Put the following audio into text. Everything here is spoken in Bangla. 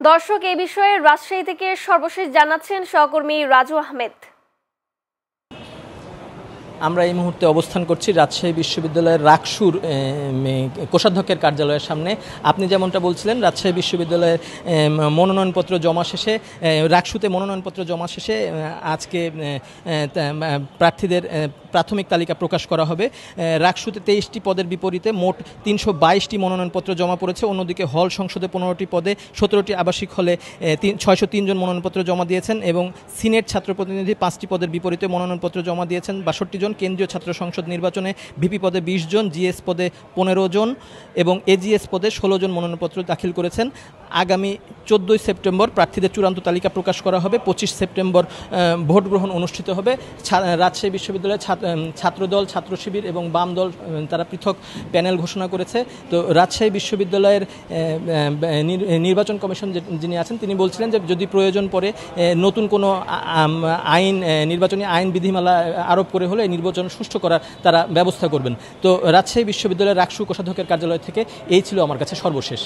দর্শক, এই বিষয়ে রাজশাহী থেকে সর্বশেষ জানাচ্ছেন সহকর্মী রাজু আহমেদ। আমরা এই মুহূর্তে অবস্থান করছি রাজশাহী বিশ্ববিদ্যালয়ের রাকসুর কোষাধ্যক্ষের কার্যালয়ের সামনে। আপনি যেমনটা বলছিলেন, রাজশাহী বিশ্ববিদ্যালয়ের মনোনয়নপত্র জমা শেষে, রাকসুতে মনোনয়নপত্র জমা শেষে আজকে প্রার্থীদের প্রাথমিক তালিকা প্রকাশ করা হবে। রাকসুতে 23টি পদের বিপরীতে মোট 322টি মনোনয়নপত্র জমা পড়েছে। অন্যদিকে হল সংসদে 15টি পদে, 17টি আবাসিক হলে 603 জন মনোনয়নপত্র জমা দিয়েছেন এবং সিনেট ছাত্র প্রতিনিধি 5টি পদের বিপরীতে মনোনয়নপত্র জমা দিয়েছেন 62 জন। কেন্দ্রীয় ছাত্র সংসদ নির্বাচনে ভিপি পদে 20 জন, জিএস পদে 15 জন এবং এজিএস পদে 16 জন মনোনয়নপত্র দাখিল করেছেন। আগামী 14 সেপ্টেম্বর প্রার্থীদের চূড়ান্ত তালিকা প্রকাশ করা হবে। 25 সেপ্টেম্বর ভোট গ্রহণ অনুষ্ঠিত হবে। রাজশাহী বিশ্ববিদ্যালয়ের ছাত্রদল, ছাত্র শিবির এবং বাম দল তারা পৃথক প্যানেল ঘোষণা করেছে। তো রাজশাহী বিশ্ববিদ্যালয়ের নির্বাচন কমিশন যিনি আছেন তিনি বলছিলেন যে যদি প্রয়োজন পড়ে নতুন কোনো নির্বাচনী আইন বিধিমালা আরোপ করে হলে নির্বাচন সুষ্ঠু করার তারা ব্যবস্থা করবেন। তো রাজশাহী বিশ্ববিদ্যালয়ের রাকসু কোষাধ্যক্ষের কার্যালয় থেকে এই ছিল আমার কাছে সর্বশেষ।